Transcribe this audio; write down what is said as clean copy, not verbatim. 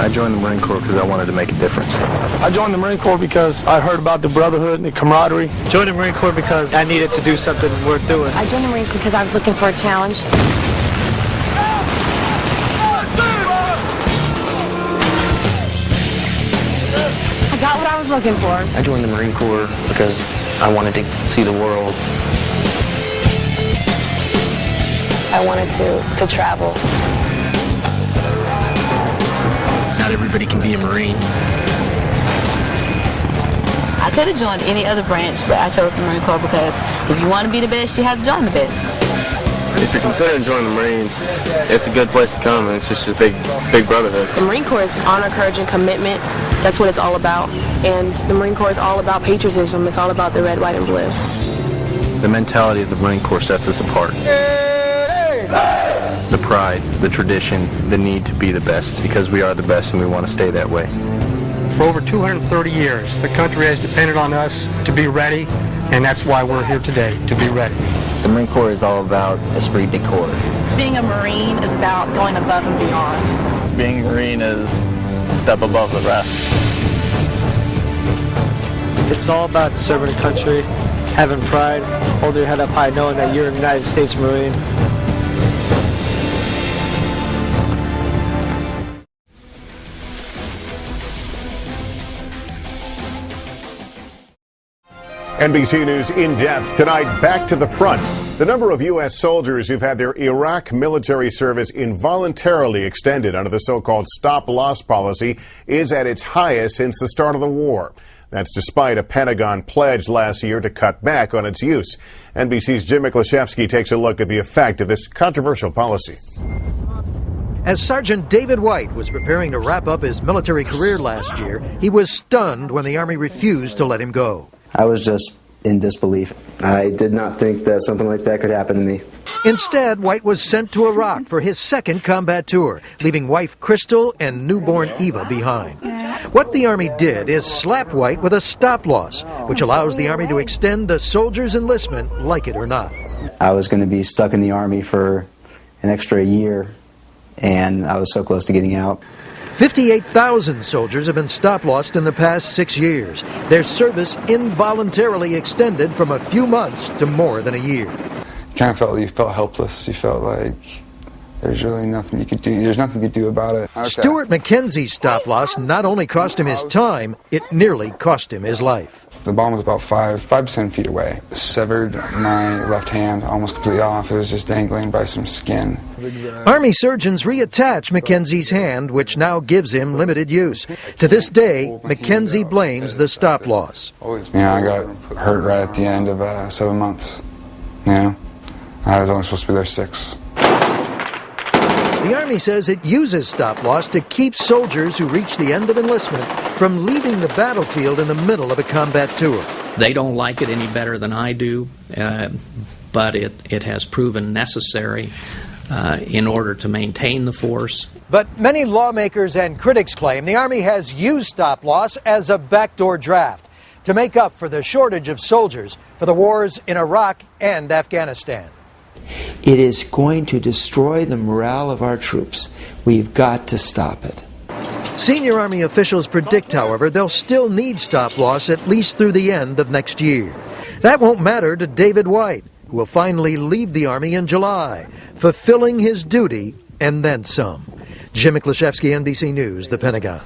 I joined the Marine Corps because I wanted to make a difference. I joined the Marine Corps because I heard about the brotherhood and the camaraderie. I joined the Marine Corps because I needed to do something worth doing. I joined the Marine Corps because I was looking for a challenge. I got what I was looking for. I joined the Marine Corps because I wanted to see the world. I wanted to travel. Not everybody can be a Marine. I could have joined any other branch, but I chose the Marine Corps because if you want to be the best, you have to join the best. If you're considering joining the Marines, it's a good place to come, and it's just a big brotherhood. The Marine Corps is honor, courage, and commitment. That's what it's all about. And the Marine Corps is all about patriotism. It's all about the red, white, and blue. The mentality of the Marine Corps sets us apart. The pride, the tradition, the need to be the best, because we are the best and we want to stay that way. For over 230 years, the country has depended on us to be ready, and that's why we're here today, to be ready. The Marine Corps is all about esprit de corps. Being a Marine is about going above and beyond. Being a Marine is a step above the rest. It's all about serving the country, having pride, holding your head up high, knowing that you're a United States Marine. NBC News In Depth tonight, back to the front. The number of U.S. soldiers who've had their Iraq military service involuntarily extended under the so-called stop-loss policy is at its highest since the start of the war. That's despite a Pentagon pledge last year to cut back on its use. NBC's Jim Miklaszewski takes a look at the effect of this controversial policy. As Sergeant David White was preparing to wrap up his military career last year, he was stunned when the Army refused to let him go. I was just in disbelief. I did not think that something like that could happen to me. Instead, White was sent to Iraq for his second combat tour, leaving wife Crystal and newborn Eva behind. What the Army did is slap White with a stop-loss, which allows the Army to extend a soldier's enlistment, like it or not. I was going to be stuck in the Army for an extra year, and I was so close to getting out. 58,000 soldiers have been stop-lossed in the past 6 years. Their service involuntarily extended from a few months to more than a year. You felt helpless. You felt like there's really nothing you could do. There's nothing you could do about it. Okay. Stuart McKenzie's stop-loss not only cost him his time, it nearly cost him his life. The bomb was about 5 to 10 feet away. Severed my left hand almost completely off. It was just dangling by some skin. Army surgeons reattach McKenzie's hand, which now gives him limited use. To this day, McKenzie blames the stop-loss. I got hurt right at the end of 7 months. I was only supposed to be there 6. The Army says it uses stop-loss to keep soldiers who reach the end of enlistment from leaving the battlefield in the middle of a combat tour. They don't like it any better than I do, but it has proven necessary in order to maintain the force. But many lawmakers and critics claim the Army has used stop-loss as a backdoor draft to make up for the shortage of soldiers for the wars in Iraq and Afghanistan. It is going to destroy the morale of our troops. We've got to stop it. Senior Army officials predict, however, they'll still need stop-loss at least through the end of next year. That won't matter to David White, who will finally leave the Army in July, fulfilling his duty and then some. Jim Miklaszewski, NBC News, The Pentagon.